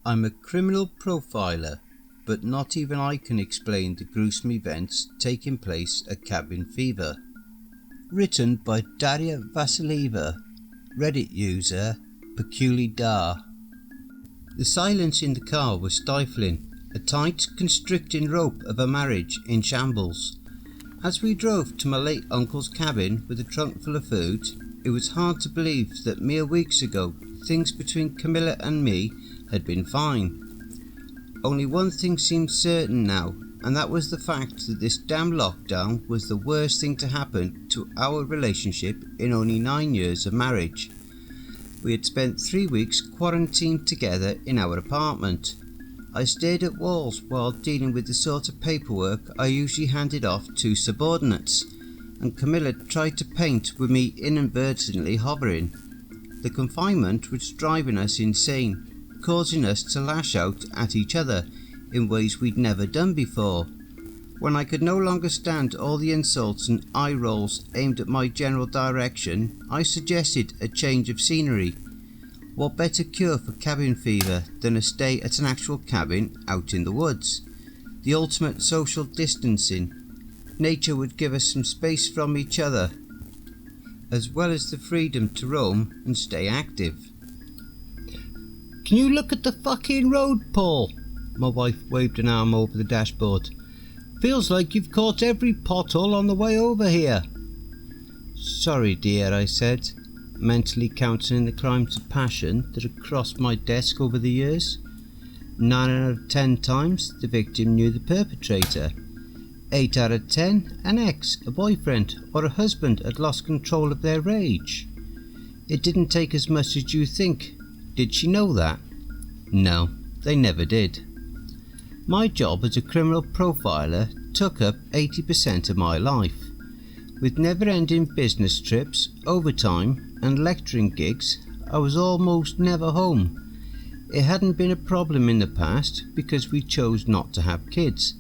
I'm a criminal profiler, but not even I can explain the gruesome events taking place at Cabin Fever. Written by Daria Vasilieva, Reddit user Peculiar. The silence in the car was stifling, a tight, constricting rope of a marriage in shambles. As we drove to my late uncle's cabin with a trunk full of food, it was hard to believe that mere weeks ago things between Camila and me had been fine. Only one thing seemed certain now, and that was the fact that this damn lockdown was the worst thing to happen to our relationship in only 9 years of marriage. We had spent 3 weeks quarantined together in our apartment. I stared at walls while dealing with the sort of paperwork I usually handed off to subordinates, and Camilla tried to paint with me inadvertently hovering. The confinement was driving us insane, causing us to lash out at each other in ways we'd never done before. When I could no longer stand all the insults and eye rolls aimed at my general direction, I suggested a change of scenery. What better cure for cabin fever than a stay at an actual cabin out in the woods? The ultimate social distancing. Nature would give us some space from each other, as well as the freedom to roam and stay active. "Can you look at the fucking road, Paul?" My wife waved an arm over the dashboard. "Feels like you've caught every pothole on the way over here." "Sorry, dear," I said, mentally counting the crimes of passion that had crossed my desk over the years. 9 out of 10 times the victim knew the perpetrator. 8 out of 10 an ex, a boyfriend or a husband had lost control of their rage. It didn't take as much as you think. Did she know that? No, they never did. My job as a criminal profiler took up 80% of my life. With never-ending business trips, overtime and lecturing gigs, I was almost never home. It hadn't been a problem in the past because we chose not to have kids,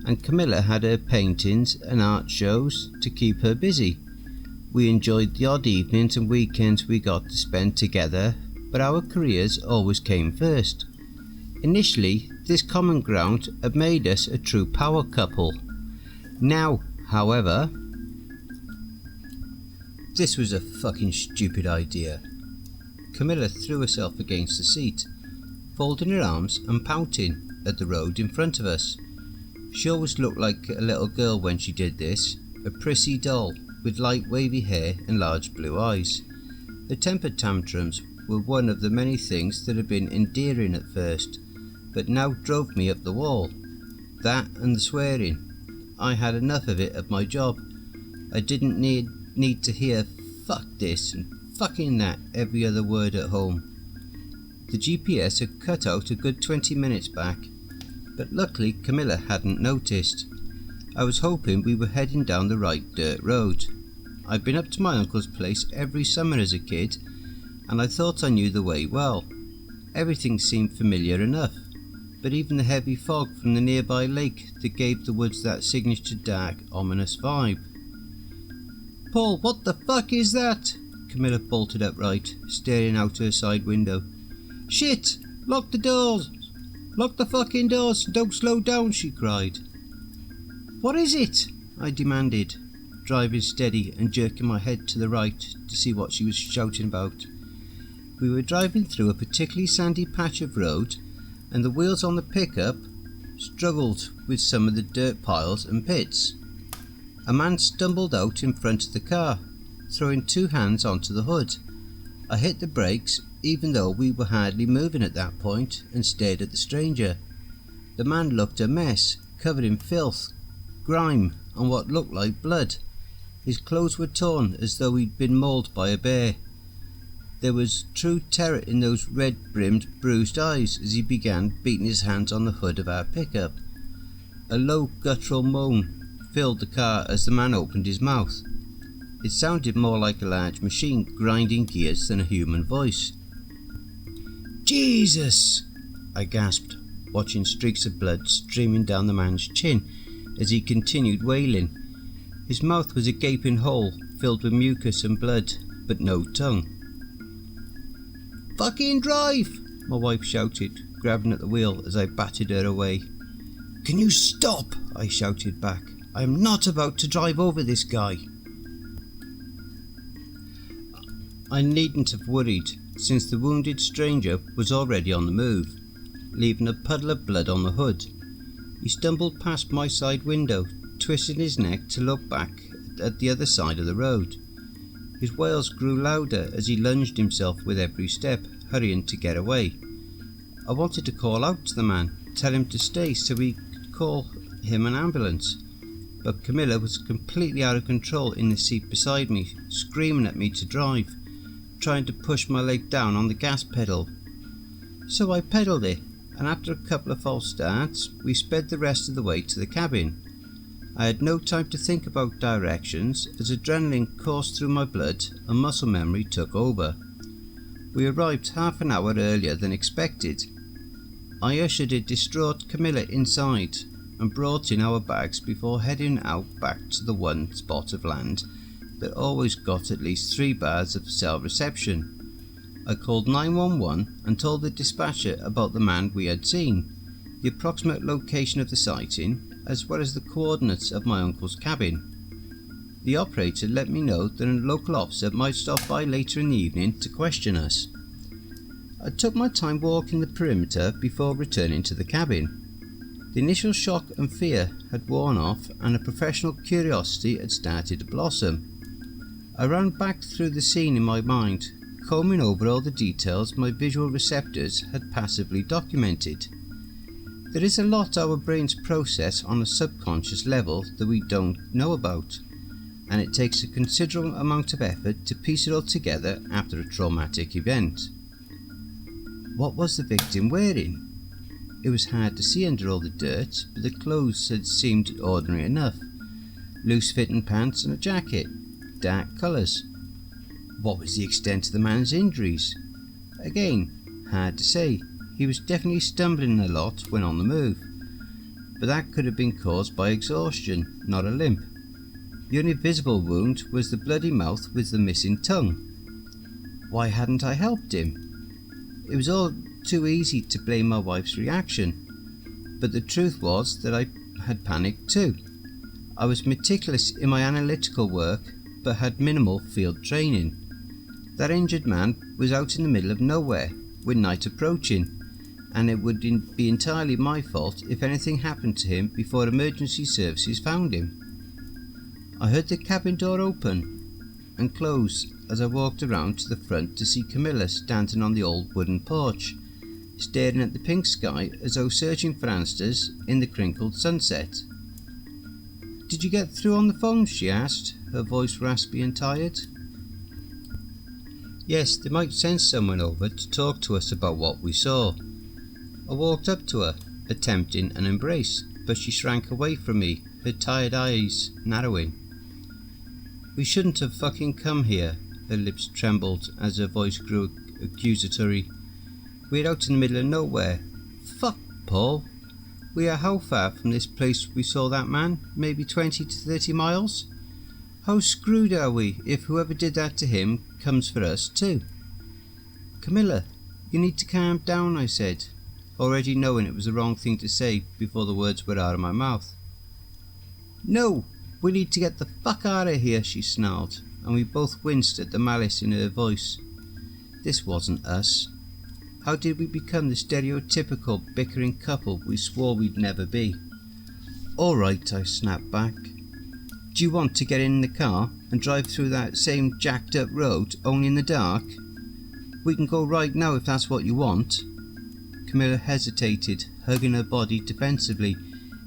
and Camilla had her paintings and art shows to keep her busy. We enjoyed the odd evenings and weekends we got to spend together, but our careers always came first. Initially, this common ground had made us a true power couple. Now, however, this was a fucking stupid idea. Camilla threw herself against the seat, folding her arms and pouting at the road in front of us. She always looked like a little girl when she did this, a prissy doll with light wavy hair and large blue eyes. Her temper tantrums were one of the many things that had been endearing at first, but now drove me up the wall. That and the swearing. I had enough of it at my job. I didn't need to hear "fuck this" and "fucking that" every other word at home. The GPS had cut out a good 20 minutes back, but luckily Camilla hadn't noticed. I was hoping we were heading down the right dirt road. I'd been up to my uncle's place every summer as a kid, and I thought I knew the way well. Everything seemed familiar enough, but even the heavy fog from the nearby lake that gave the woods that signature dark, ominous vibe. "Paul, what the fuck is that?" Camilla bolted upright, staring out her side window. "Shit! Lock the doors! Lock the fucking doors! Don't slow down!" she cried. "What is it?" I demanded, driving steady and jerking my head to the right to see what she was shouting about. We were driving through a particularly sandy patch of road, and the wheels on the pickup struggled with some of the dirt piles and pits. A man stumbled out in front of the car, throwing 2 hands onto the hood. I hit the brakes, even though we were hardly moving at that point, and stared at the stranger. The man looked a mess, covered in filth, grime, and what looked like blood. His clothes were torn as though he'd been mauled by a bear. There was true terror in those red-brimmed, bruised eyes as he began beating his hands on the hood of our pickup. A low guttural moan filled the car as the man opened his mouth. It sounded more like a large machine grinding gears than a human voice. "Jesus!" I gasped, watching streaks of blood streaming down the man's chin as he continued wailing. His mouth was a gaping hole filled with mucus and blood, but no tongue. "Fucking drive!" my wife shouted, grabbing at the wheel as I batted her away. "Can you stop?" I shouted back. "I am not about to drive over this guy." I needn't have worried, since the wounded stranger was already on the move, leaving a puddle of blood on the hood. He stumbled past my side window, twisting his neck to look back at the other side of the road. His wails grew louder as he lunged himself with every step, hurrying to get away. I wanted to call out to the man, tell him to stay so we could call him an ambulance, but Camila was completely out of control in the seat beside me, screaming at me to drive, trying to push my leg down on the gas pedal. So I pedalled it, and after a couple of false starts, we sped the rest of the way to the cabin. I had no time to think about directions as adrenaline coursed through my blood and muscle memory took over. We arrived half an hour earlier than expected. I ushered a distraught Camila inside and brought in our bags before heading out back to the one spot of land that always got at least 3 bars of cell reception. I called 911 and told the dispatcher about the man we had seen, the approximate location of the sighting, as well as the coordinates of my uncle's cabin. The operator let me know that a local officer might stop by later in the evening to question us. I took my time walking the perimeter before returning to the cabin. The initial shock and fear had worn off and a professional curiosity had started to blossom. I ran back through the scene in my mind, combing over all the details my visual receptors had passively documented. There is a lot our brains process on a subconscious level that we don't know about, and it takes a considerable amount of effort to piece it all together after a traumatic event. What was the victim wearing? It was hard to see under all the dirt, but the clothes had seemed ordinary enough. Loose-fitting pants and a jacket, dark colours. What was the extent of the man's injuries? Again, hard to say. He was definitely stumbling a lot when on the move, but that could have been caused by exhaustion, not a limp. The only visible wound was the bloody mouth with the missing tongue. Why hadn't I helped him? It was all too easy to blame my wife's reaction, but the truth was that I had panicked too. I was meticulous in my analytical work, but had minimal field training. That injured man was out in the middle of nowhere, with night approaching, and it would be entirely my fault if anything happened to him before emergency services found him. I heard the cabin door open and close as I walked around to the front to see Camila standing on the old wooden porch, staring at the pink sky as though searching for answers in the crinkled sunset. "Did you get through on the phone?" she asked, her voice raspy and tired. "Yes, they might send someone over to talk to us about what we saw." I walked up to her, attempting an embrace, but she shrank away from me, her tired eyes narrowing. "We shouldn't have fucking come here," her lips trembled as her voice grew accusatory. "We're out in the middle of nowhere. Fuck, Paul. We are how far from this place we saw that man? Maybe 20 to 30 miles? How screwed are we if whoever did that to him comes for us too?" "Camila, you need to calm down," I said, already knowing it was the wrong thing to say before the words were out of my mouth. "No, we need to get the fuck out of here," she snarled, and we both winced at the malice in her voice. This wasn't us. How did we become the stereotypical bickering couple we swore we'd never be? "All right," I snapped back. "Do you want to get in the car and drive through that same jacked up road, only in the dark? We can go right now if that's what you want." Camila hesitated, hugging her body defensively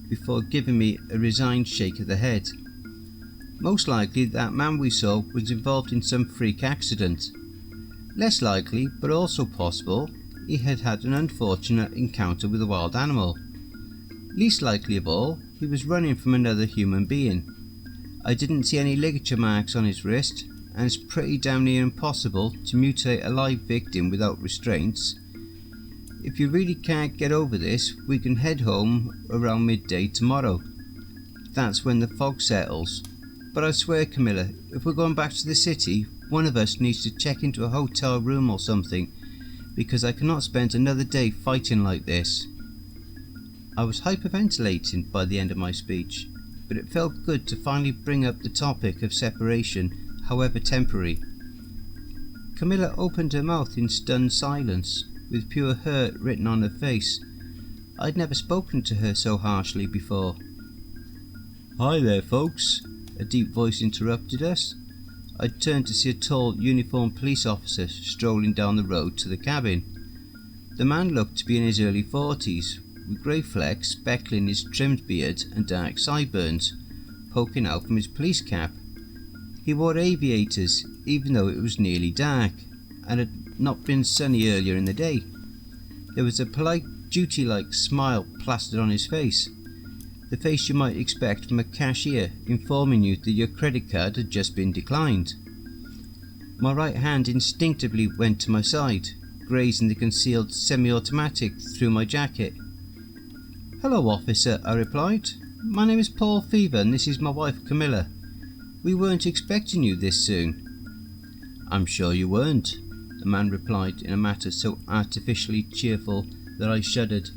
before giving me a resigned shake of the head. Most likely that man we saw was involved in some freak accident. Less likely, but also possible, he had had an unfortunate encounter with a wild animal. Least likely of all, he was running from another human being. I didn't see any ligature marks on his wrist, and it's pretty damn near impossible to mutilate a live victim without restraints. If you really can't get over this, we can head home around midday tomorrow. That's when the fog settles. But I swear, Camila, if we're going back to the city, one of us needs to check into a hotel room or something, because I cannot spend another day fighting like this. I was hyperventilating by the end of my speech, but it felt good to finally bring up the topic of separation, however temporary. Camila opened her mouth in stunned silence, with pure hurt written on her face. I'd never spoken to her so harshly before. "Hi there, folks," a deep voice interrupted us. I turned to see a tall, uniformed police officer strolling down the road to the cabin. The man looked to be in his early 40s, with grey flecks speckling his trimmed beard and dark sideburns poking out from his police cap. He wore aviators, even though it was nearly dark, and had not been sunny earlier in the day. There was a polite, duty-like smile plastered on his face, the face you might expect from a cashier informing you that your credit card had just been declined. My right hand instinctively went to my side, grazing the concealed semi-automatic through my jacket. "Hello, officer," I replied. "My name is Paul Fever and this is my wife Camilla. We weren't expecting you this soon." "I'm sure you weren't," the man replied in a manner so artificially cheerful that I shuddered.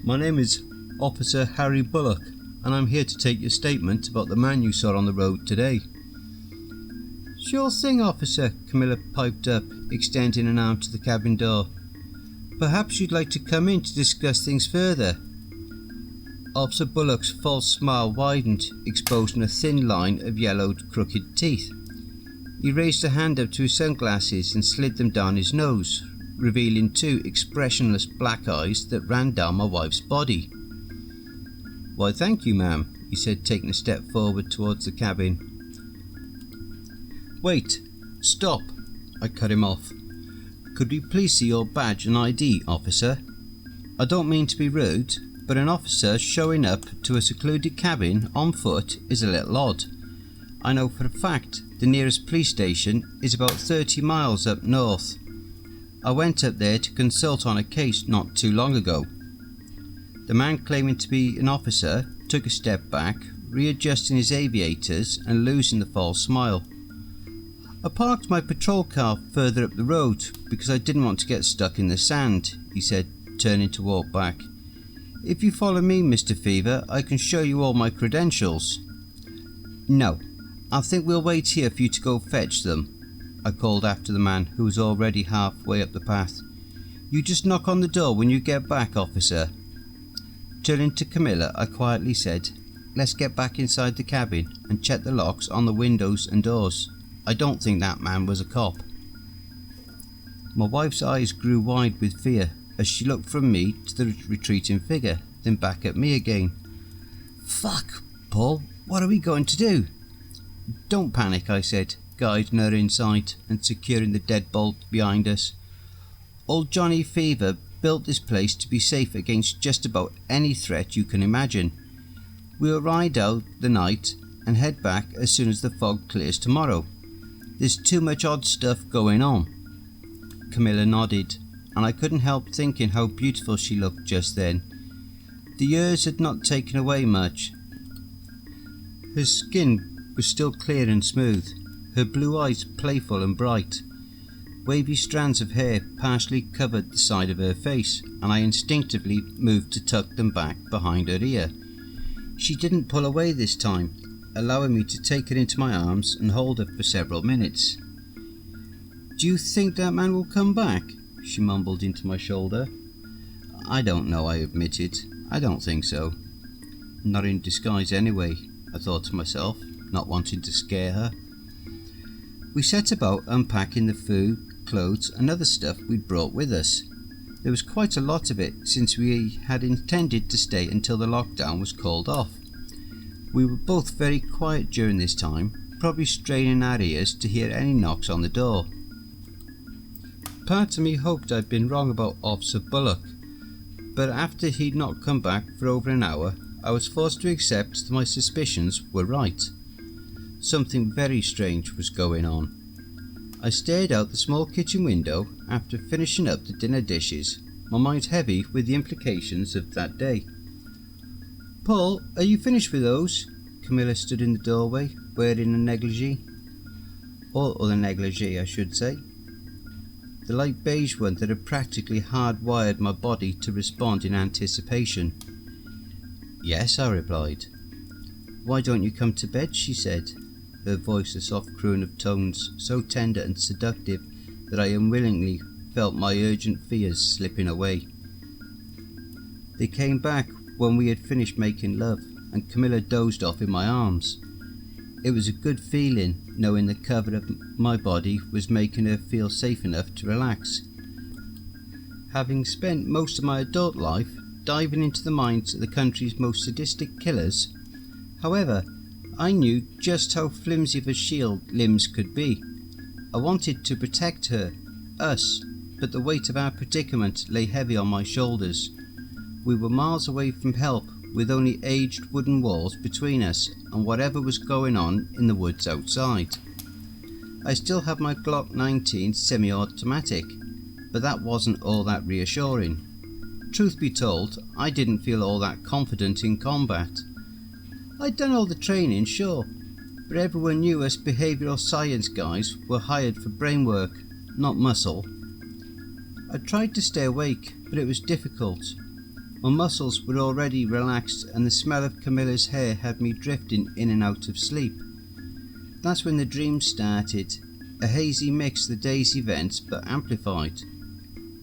"My name is Officer Harry Bullock, and I'm here to take your statement about the man you saw on the road today." "Sure thing, officer," Camilla piped up, extending an arm to the cabin door. "Perhaps you'd like to come in to discuss things further." Officer Bullock's false smile widened, exposing a thin line of yellowed, crooked teeth. He raised a hand up to his sunglasses and slid them down his nose, revealing two expressionless black eyes that ran down my wife's body. "Why, thank you, ma'am," he said, taking a step forward towards the cabin. "Wait, stop," I cut him off. "Could we please see your badge and ID, officer? I don't mean to be rude, but an officer showing up to a secluded cabin on foot is a little odd. I know for a fact the nearest police station is about 30 miles up north. I went up there to consult on a case not too long ago." The man claiming to be an officer took a step back, readjusting his aviators and losing the false smile. "I parked my patrol car further up the road because I didn't want to get stuck in the sand," he said, turning to walk back. "If you follow me, Mr. Fever, I can show you all my credentials." "No, I think we'll wait here for you to go fetch them," I called after the man, who was already halfway up the path. "You just knock on the door when you get back, officer." Turning to Camilla, I quietly said, "Let's get back inside the cabin and check the locks on the windows and doors. I don't think that man was a cop." My wife's eyes grew wide with fear as she looked from me to the retreating figure, then back at me again. "Fuck, Paul, what are we going to do?" "Don't panic," I said, guiding her inside and securing the deadbolt behind us. "Old Johnny Fever built this place to be safe against just about any threat you can imagine. We'll ride out the night and head back as soon as the fog clears tomorrow. There's too much odd stuff going on." Camilla nodded, and I couldn't help thinking how beautiful she looked just then. The years had not taken away much. Her skin was still clear and smooth, her blue eyes playful and bright. Wavy strands of hair partially covered the side of her face, and I instinctively moved to tuck them back behind her ear. She didn't pull away this time, allowing me to take her into my arms and hold her for several minutes. "Do you think that man will come back?" she mumbled into my shoulder. "I don't know," I admitted. "I don't think so." "Not in disguise anyway," I thought to myself, not wanting to scare her. We set about unpacking the food, clothes and other stuff we'd brought with us. There was quite a lot of it, since we had intended to stay until the lockdown was called off. We were both very quiet during this time, probably straining our ears to hear any knocks on the door. Part of me hoped I'd been wrong about Officer Bullock, but after he'd not come back for over an hour, I was forced to accept that my suspicions were right. Something very strange was going on. I stared out the small kitchen window after finishing up the dinner dishes, my mind heavy with the implications of that day. "Paul, are you finished with those?" Camilla stood in the doorway, wearing a negligee. Or the negligee, I should say. the light beige one that had practically hardwired my body to respond in anticipation. "Yes," I replied. "Why don't you come to bed?" she said, her voice a soft croon of tones so tender and seductive that I unwillingly felt my urgent fears slipping away. They came back when we had finished making love, and Camilla dozed off in my arms. It was a good feeling knowing the cover of my body was making her feel safe enough to relax. Having spent most of my adult life diving into the minds of the country's most sadistic killers, however, I knew just how flimsy of a shield limbs could be. I wanted to protect her, us, but the weight of our predicament lay heavy on my shoulders. We were miles away from help, with only aged wooden walls between us and whatever was going on in the woods outside. I still had my Glock 19 semi-automatic, but that wasn't all that reassuring. Truth be told, I didn't feel all that confident in combat. I'd done all the training, sure, but everyone knew us behavioural science guys were hired for brain work, not muscle. I tried to stay awake, but it was difficult. My muscles were already relaxed and the smell of Camilla's hair had me drifting in and out of sleep. That's when the dreams started, a hazy mix of the day's events but amplified.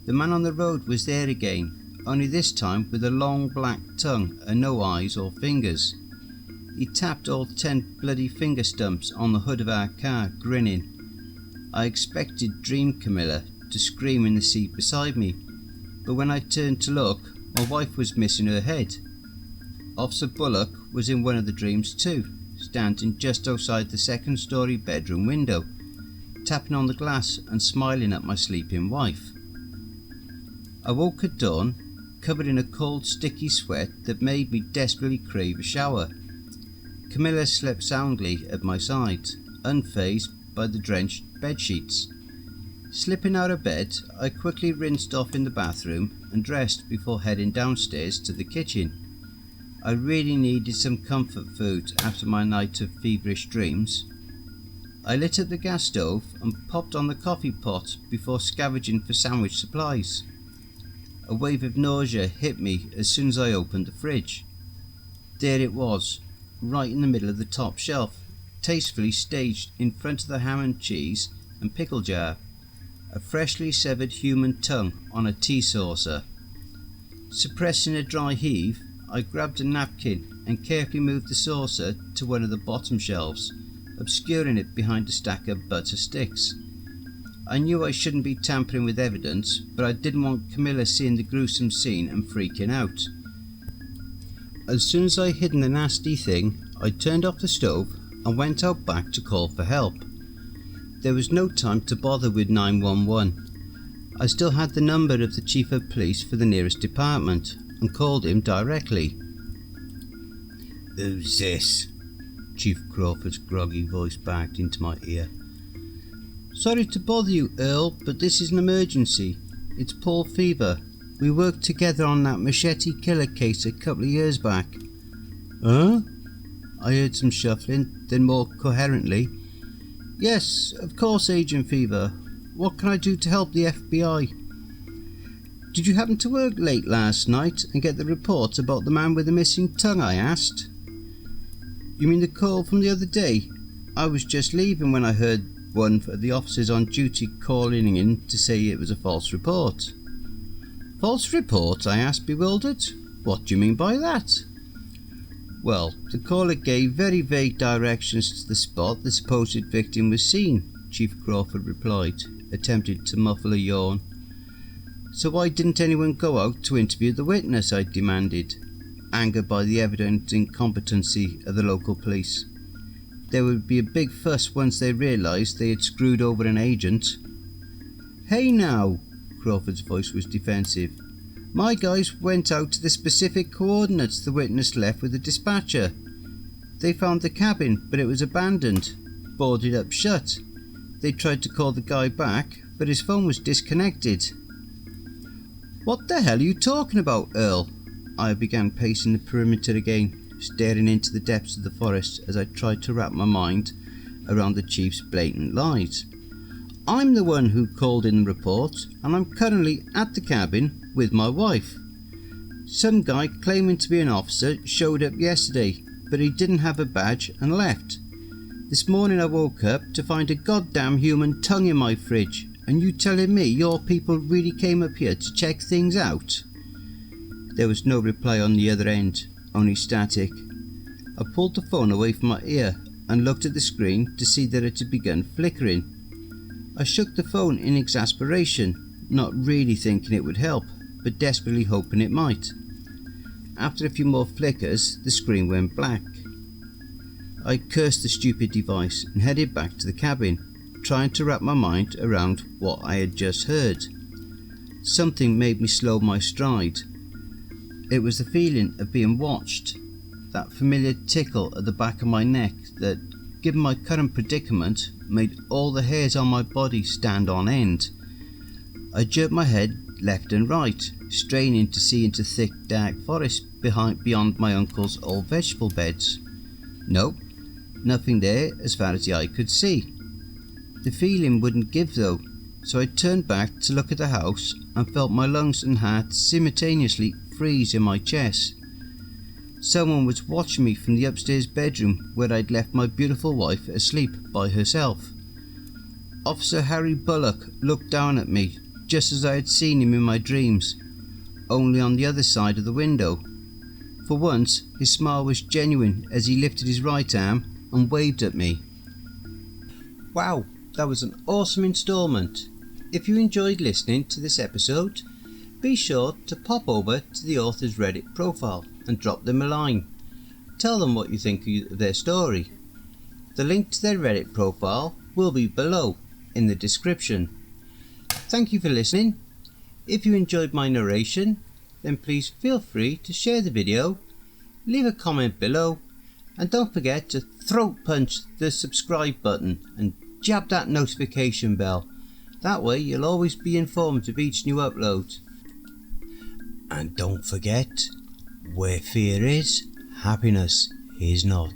The man on the road was there again, only this time with a long black tongue and no eyes or fingers. He tapped all 10 bloody finger stumps on the hood of our car, grinning. I expected Dream Camilla to scream in the seat beside me, but when I turned to look, my wife was missing her head. Officer Bullock was in one of the dreams too, standing just outside the second-story bedroom window, tapping on the glass and smiling at my sleeping wife. I woke at dawn, covered in a cold sticky sweat that made me desperately crave a shower. Camilla slept soundly at my side, unfazed by the drenched bedsheets. Slipping out of bed, I quickly rinsed off in the bathroom and dressed before heading downstairs to the kitchen. I really needed some comfort food after my night of feverish dreams. I lit up the gas stove and popped on the coffee pot before scavenging for sandwich supplies. A wave of nausea hit me as soon as I opened the fridge. There it was, right in the middle of the top shelf, tastefully staged in front of the ham and cheese and pickle jar. A freshly severed human tongue on a tea saucer. Suppressing a dry heave, I grabbed a napkin and carefully moved the saucer to one of the bottom shelves, obscuring it behind a stack of butter sticks. I knew I shouldn't be tampering with evidence, but I didn't want Camilla seeing the gruesome scene and freaking out. As soon as I hidden the nasty thing, I turned off the stove and went out back to call for help. There was no time to bother with 911. I still had the number of the Chief of Police for the nearest department and called him directly. "Who's this?" Chief Crawford's groggy voice barked into my ear. "Sorry to bother you, Earl, but this is an emergency. It's Paul Fever. We worked together on that machete killer case a couple of years back." "Huh?" I heard some shuffling, then more coherently, "Yes, of course, Agent Fever. What can I do to help the FBI?" "Did you happen to work late last night and get the report about the man with the missing tongue?" I asked. "You mean the call from the other day? I was just leaving when I heard one of the officers on duty calling in to say it was a false report." "False report?" I asked, bewildered. "What do you mean by that?" "Well, the caller gave very vague directions to the spot the supposed victim was seen," Chief Crawford replied, attempting to muffle a yawn. "So why didn't anyone go out to interview the witness?" I demanded, angered by the evident incompetency of the local police. There would be a big fuss once they realised they had screwed over an agent. "Hey now," Crawford's voice was defensive. "My guys went out to the specific coordinates the witness left with the dispatcher. They found the cabin, but it was abandoned, boarded up shut. They tried to call the guy back, but his phone was disconnected." "What the hell are you talking about, Earl?" I began pacing the perimeter again, staring into the depths of the forest as I tried to wrap my mind around the chief's blatant lies. I'm the one who called in the report, and I'm currently at the cabin with my wife. Some guy claiming to be an officer showed up yesterday, but he didn't have a badge and left. This morning I woke up to find a goddamn human tongue in my fridge, and you telling me your people really came up here to check things out? There was no reply on the other end, only static. I pulled the phone away from my ear and looked at the screen to see that it had begun flickering. I shook the phone in exasperation, not really thinking it would help, but desperately hoping it might. After a few more flickers, the screen went black. I cursed the stupid device and headed back to the cabin, trying to wrap my mind around what I had just heard. Something made me slow my stride. It was the feeling of being watched, that familiar tickle at the back of my neck that, given my current predicament, made all the hairs on my body stand on end. I jerked my head left and right, straining to see into thick dark forest beyond my uncle's old vegetable beds. Nope, nothing there as far as the eye could see. The feeling wouldn't give though, so I turned back to look at the house and felt my lungs and heart simultaneously freeze in my chest. Someone was watching me from the upstairs bedroom where I'd left my beautiful wife asleep by herself. Officer Harry Bullock looked down at me just as I had seen him in my dreams, only on the other side of the window. For once, his smile was genuine as he lifted his right arm and waved at me. Wow, that was an awesome instalment. If you enjoyed listening to this episode, be sure to pop over to the author's Reddit profile and drop them a line. Tell them what you think of their story. The link to their Reddit profile will be below in the description. Thank you for listening. If you enjoyed my narration, then please feel free to share the video, leave a comment below, and don't forget to throat punch the subscribe button and jab that notification bell. That way you'll always be informed of each new upload. And don't forget, where fear is, happiness is not.